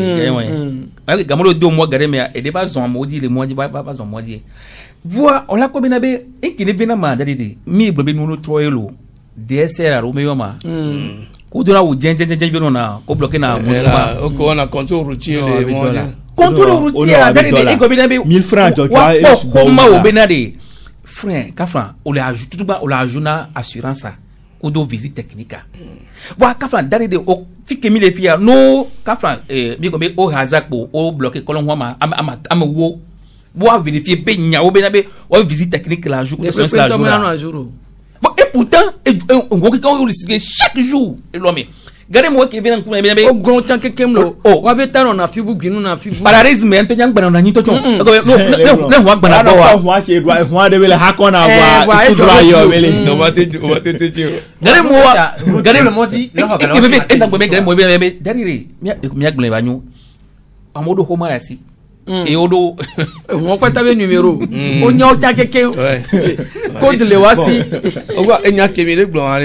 gamolo 2 mois garé mais et pas son maudit les mois pas son maudit voix on la combien be et qui ne vient ma dadi mi bobe nous troyelo DSR o meyo ma ko dona wo jenjen na ko bloquer na o ko na contrôle routier les mois contrôle routier dadi be ko be 1000 francs ko ma o benade frère kafran o le ajoute tout ba o la ajouna assurance ko do visite technique wa kafran dadi de o fike mi le fia no kafran mi ko be o hazakpo o bloquer kolon wa am wo boa vérifier be nya o benade o visite technique la jour ko so la jour. Et pourtant, on risque chaque jour. Regardez-moi qui vient en cours. Oh, grand temps que Kemlo. Oh, on va être on a fibu guinou na fibu. Pararisme, un peu de gens na nito. Non, on va moi c'est moi de le hakona wa. Regardez-moi dit. Regardez-moi. Et odo on quoi t'avais numéro on y a autant quelqu'un code le voici on va enya kemele gloire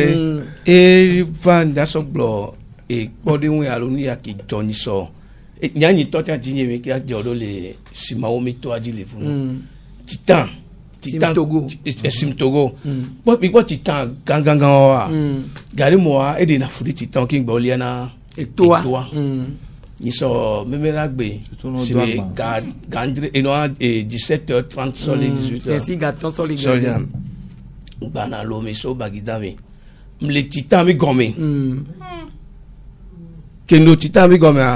et van daso glo et body we aloni ya ki toni so et nyani tota dinye me ki a jodo le simao mi to adile fu titan Togo Togo but mi what titan gangan wa gari mo e de na furi titan ki gbo liana et toi ils sont même ragbe c'est gandre et non 17h30 sur les 18h c'est si gâteau sur les gars bana lo mi so bagidami le titan mi gomé que nos titan mi gomé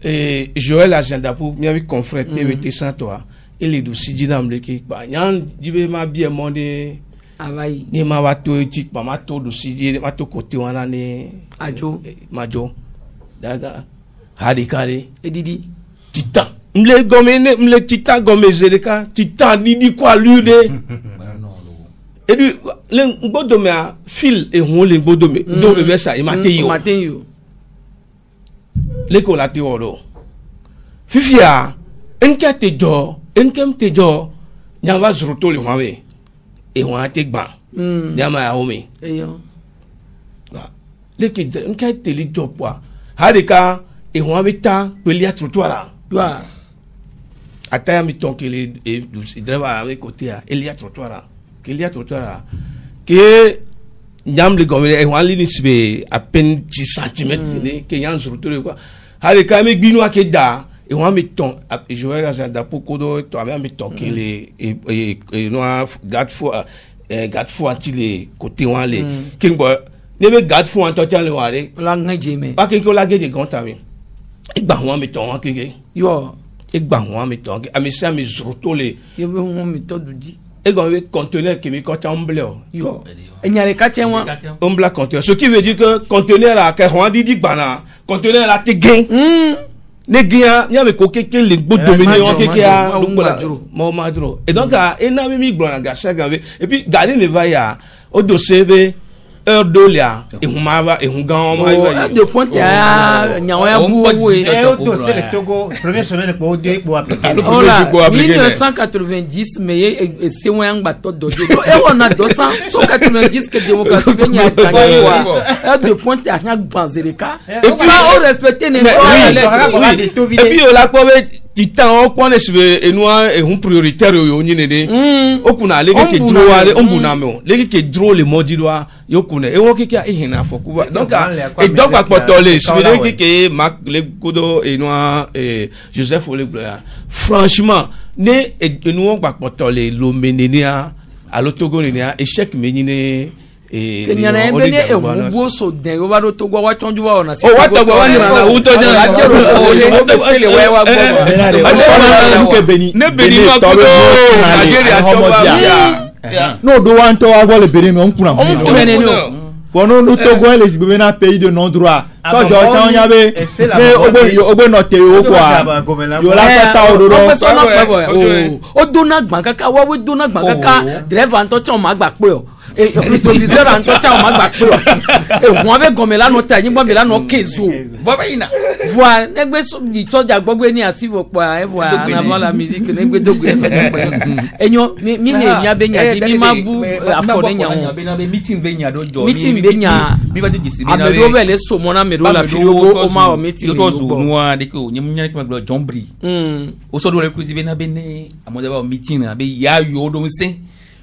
et Joël agenda pour mi avec confrère TVT sans toi il est douci dinam le ki ba nyan jibe ma bien monde avai ni ma wato ti ma to douci ma to côté wana ni ajo majo daga Hadikari Edidi Titan mle gomene mle titan gomezereka titan didi kwa lude edu le ngbodo me a fil e hon le ngbodo me do be besa e mateyo le ko la ti woro fifia enke te jo nyamba zuruto le hwawe e hon ate gba nyama ya homi eyo le ke enke te li jopwa Hadika et on avait tant que il y a trottoir là. Attends, mais tant qu'il est driver à mes côtés, il y a trottoir là. Qu'il y a trottoir là. Que nyam le gomme et on ligne c'est à peine 10 cm que nyam sur tout le quoi. Allez quand même bino à keda et on met ton je vais là dans pour kodo toi même tant qu'il est et noir garde fou anti côté on les king boy ne me garde fou en total le wale. La ngejeme. Pas que la gege grand ami. Igba won mi ton keke yo igba won mi ton ami sa mi zrotole yo be won mi to duji e go we conteneur qui mi ko tamble yo enyare ka chen won ombla conteneur ce qui veut dire que conteneur a ka hon di gbana conteneur a te gain ne gain ya me ko keke le gbo dominer won keke a mo madro et donc e na mi gbona ga saga et puis garder ne va ya o do sebe heure d'olia et humava et hungan ma de point ya nyawa buwe et auto c'est le Togo première semaine pour deux pour appliquer 1990 mais c'est un bateau de et on a 290 que démocratie vient à de point ya nya banzereka et ça on respecter les et puis on la titan on connaît et noir et un prioritaire yo nyine o kuna legi ke droit on bunamo legi ke droit le modi doa yo kuna e wo keke e hina fokuba donc et donc pa potole c'est que Marc le godo et noir et Joseph Olegloya franchement ne et nous pa potole lo menenia à l'Otogo nenia échec menine Kenyana ebene ehubo so den o ba do to gwa wa tonju wa ona se o wa to gwa wa ni na u to den la jero o be sele we wa gbo ne beni ma ko Nigeria to ba no do wan to wa le beni me on kuna kono no to gwa le sibe na pays de non droit so jo chan ya be ogbe no te o kwa yo la ta o do o do na gban kaka wa we do na gban kaka driver an to chon ma gba pe o rétroviseur en tout temps on m'a battu et moi avec comme là non ta ni moi là non kezo Bobaina. voilà negbe so di to ja gbogbo ni asivo pa e voilà en avant la musique negbe dogu e so enyo mi ni nya be nya di mi mabu afone nya ho meeting be nya do jo meeting be nya mi ba disi be na abedo vele so mo na me do la firi o ma o meeting to zo nwa de ko nyem nya ko John Bri o so do recruit be na be ne amode ba meeting na be ya yo do nse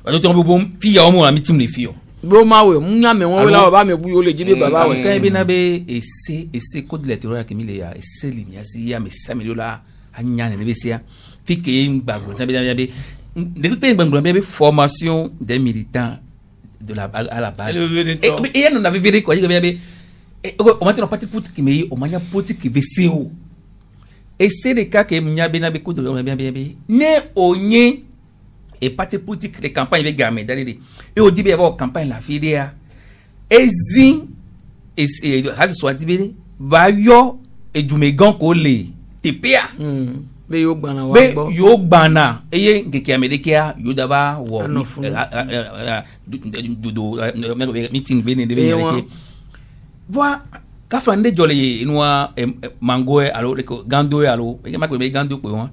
o to bo fi ya o mo na meeting le fi o bro ma we munya me won la ba me bu yo le jibe baba we kan be na be ese code l'électoral ke mi le ya ese li mi asi ya me sa mi la anya ne be sia fi ke ngbago na be depuis que nous formation des militants de à la base et nous avons vu quoi on m'a dit parti politique mais on m'a politique qui VCO et c'est le cas que m'y a bien beaucoup de bien né onye et parti politique les campagnes avec gamé d'aller et au début avoir campagne la fidèle ezi et has soit dit va yo et du megan collé TPA be yo gbana wa be yo gbana eye ngeke amerika yo daba wo meeting be ne de amerika voi ka fande jole inwa mango alo ko gando alo e ma ko be gando pe won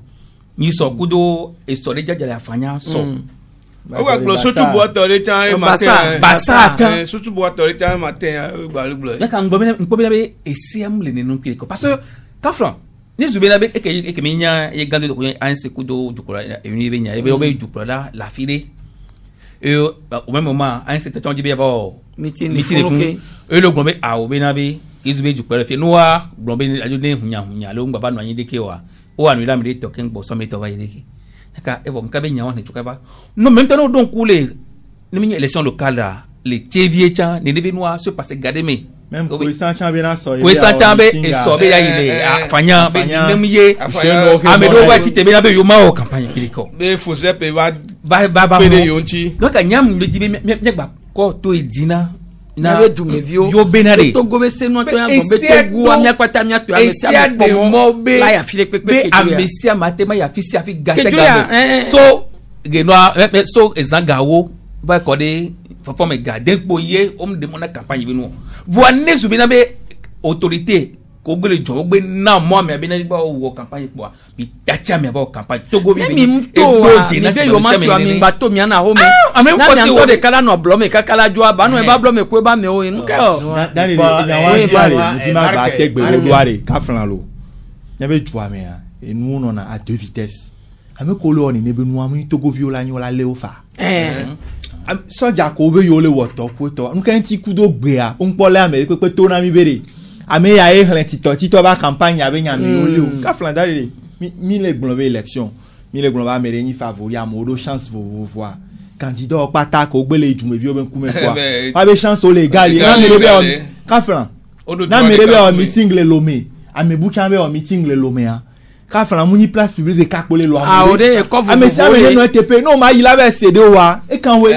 ni so kudo e so le jajale afanya so o wa glo so tubo atore tan matin basa tan so tubo atore tan matin gbaluglo ya kan gbo be esiam le ninu kile ko parce que ka fran ni zubena be eke minya ye gande ko anse kudo jukura e ni be nya e be obe jukura la file e au même moment anse te tonji be ba meeting fun e lo gbon be a obe na be izube jukura fe noa gbon be ajo ne hunya lo ngba ba no yin de ke wa o wa ni la mi to ken gbo so mi to ba yide ke ka e bo mka be nya wa ni tuka ba no même temps don kule ni mi élection locale les tchevie cha ni be noa se passer garder me même ko isa championnat so ko isa chambe e so be ya ile afanya be nemiye amedo wa ti tebe na be yo ma o campagne kiliko be fose pe va pe yo nti donc nyam le dibe me gba ko to edina na be dumevio yo benare to go be senu to ya go be to gu amia kwata amia to amia de mobe la ya file pepe be amesia matema ya fisi afi gase gabe so genoa so ezangawo ba ko de for me garder poyer homme de mon campagne bi no voine zubina be autorité ko gbele jo gbe na mo me be na ba wo campagne po bi tacha me ba campagne to go bi mi mto ni be yo masu ami ba to mi na home na mi to de kala no blome ka kala jo aba no e ba blome ko ba me o inu ka o dani nyawa yare ti ma ba tegbe wo duare ka fran lo nya be ju ame a enu no na à deux vitesses ame ko lo ni be nu amu to go viola nyola le ofa soja ko be yo le woto ko to nkan ti kudo gbe a o npo le ame pe to na mi bere ame ya e hlen ti to ba campagne ya be nya mi o le o ka flan dare mi le gbon be election mi le gbon ba mere ni favori a mo do chance vous voir candidat o pata ko gbe le jume vi o ben kume kwa pa be chance o le gali na mere be o ka flan na mere be o meeting le lomé ame bu kan be o meeting le lomé a ka fran mu ni place publique de ka pole lo o de ko fu ame sa me no TP no ma yi la be cede wa e kan we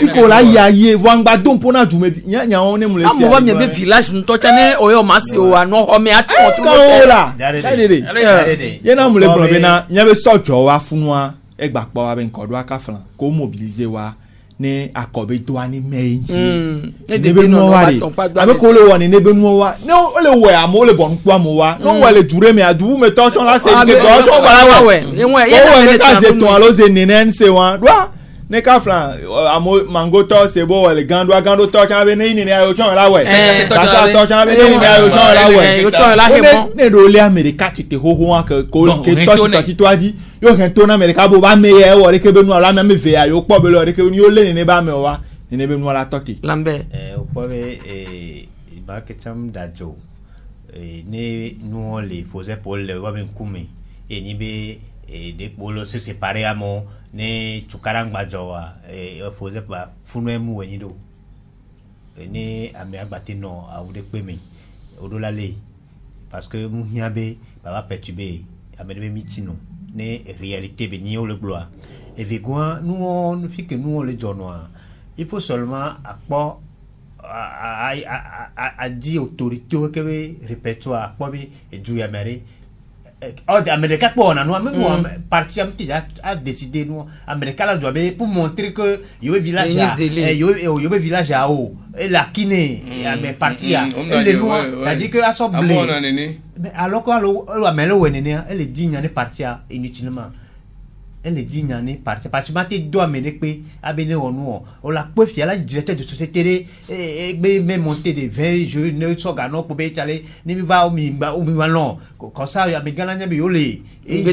piko la ya ye vo angba don pona jume nya on ne mu le se amu wa me be village nto cha ne o yo ma si o wa no ho me ati o tu la dede ye na mu le blon be na nya be sojo wa funua e gba pa wa be nko do aka fran ko mobiliser wa ne akobe do ani meji nebe no wa re abe ko le woni nebe no wa no o le we amo le bon ku amo wa no wa le jure me adu me to la se ke to bala wa ye na se to alo ze nenen se wa do ne ka flan amo mango to se bo le gando to kan be ne ni ayo chon la we ta to kan be ni ayo chon la we yo to la he mo ne do le america ti te ho wa ke to adi yo kan to na america bo ba me ye wo re ke be nu ala me ve ayo po be lo re ke ni yo le ni ba me wa ni be nu ala toki lambe o po be ba ke cham da jo ne nu le faisait pour le wa ben kumi e ni be de polo se séparer à mon ne tukarangba jowa faisait pas funu mu weni do ni ame agbati no awude pe mi odola le parce que mu hiabe baba perturbé amede mitino ne réalité be ni o le gloire et vigouan nous fit que nous on le jonoa il faut seulement akpo a dit autorité que répertoire akpo be e du yamere Américain pour on a nous même parti a décidé nous Américain là doit pour montrer que il y a village il y a village à haut et la kiné mais parti à les noirs c'est-à-dire que à son blé mais alors que mais le elle est digne de partir inutilement elle est digne de partir parce que tu dois mener que abonner au nous on la preuve il y a la directeur de société et même monter des 20 jeux ne sont gagnants pour bien aller ne va au non comme ça il y a mes gagnants mais olé et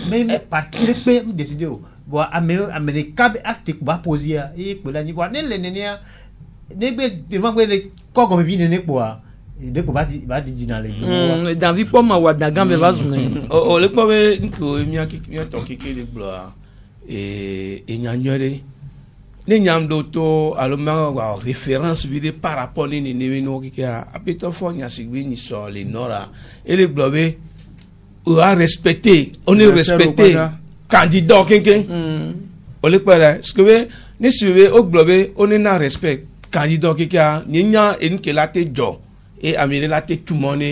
mais partir que décider bon américain acte va poser et pour la niveau ne les nénia ne devant les quoi comme vie ne quoi de ko va di dinale dans vie pour ma wada gambe va zone le ko be nko mi to kike le gloire et nyanyore ne nyam do to aloma wa référence vide par rapport ni no kike a peto fo nya sigbe ni so le nora et le globe on a respecté on est respecté candidat quelqu'un on le père ce que ne suivez au globe on est na respect candidat quelqu'un ni nya en que la te jo et amener la tête tout le monde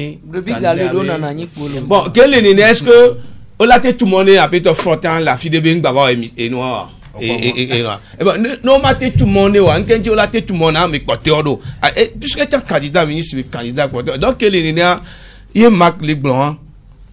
bon quel est-ce que on la tête tout le monde a peut-être frottant la fille de Bing Baba et noir et bon non ma tête tout le monde on quand on la tête tout le monde mais quoi théodo puisque tu es candidat ministre candidat quoi donc quel est il marque les blancs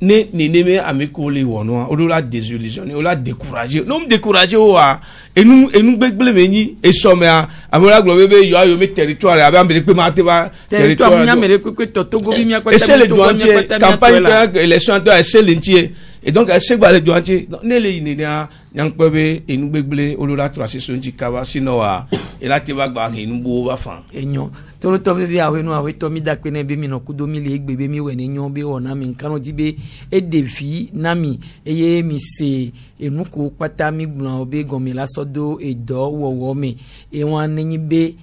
ne me ameko le wono o la désillusionné o la découragé non me découragé o a et nous begbele meni et somme a amola globe be yo me territoire aba me pe ma te ba territoire nya me pe to Togo bi mi akwata et c'est le douanier campagne élection to c'est l'entier et donc c'est ba le douanier ne le inénia nyang pebe et nous begbele o la transition di kaba sino a et la te ba gba hin bo ba fan enyo to to be via we no a we to mi da pe na be mi no kudo mi le egbe be mi we ne nyo be wona mi nkano di be e defi nami eye mi se enuko pata mi gbon obe gomi la sodo edo wowo me e wan ni be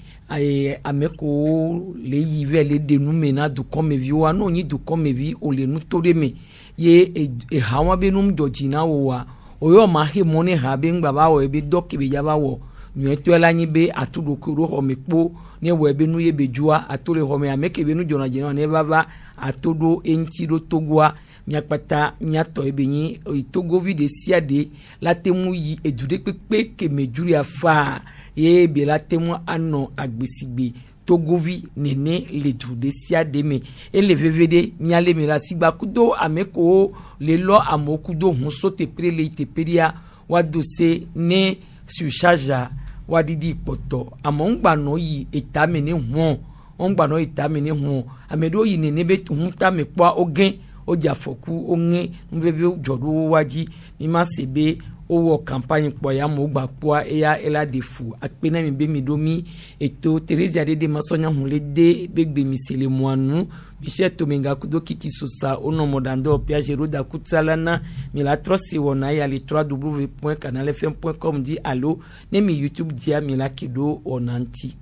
ameko le yive le denu me na du come vi wa no ni du come vi o le nu to de me ye e hawa be num jojina wo wa oyo ma he moni ha be ngba ba wo e be doki be ya ba wo nyu eto la nyi be atudo kuro ho me po ne wo e be nu ye be jua atole ho me ameke be nu jona jina ne baba atodo enti do togwa nyakpata nyato ebenyi Togo vi de siade la temu yi edude pepe ke mejuri afa ye be la temu ano agbesigbe Togo vi nene le jude siade me ele vvd miale me la sigba kudo ameko le lo amokudo hunso te prele te peria wadose ne surcharge wadidi poto amongba no yi etamene ho ongba no etamene ho amedo yi nene be hunta me kwa ogen ojafoku onge mveve jodo waji mima sebe owo campagne po ya mo gba po eya ela defu apena mi be mi domi eto Teresa de masonya hunle de begbe mi sele moanu Michel Tomenga kudo kiti sosa ono modando piage roda kutsalana mi la trosi wona ya le www.canalfm.com di allo ne mi YouTube dia mi la kido onanti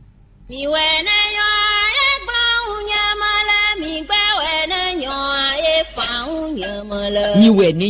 mi wena yo e gba unya mala mi gba wena yo e fa unya mala mi wena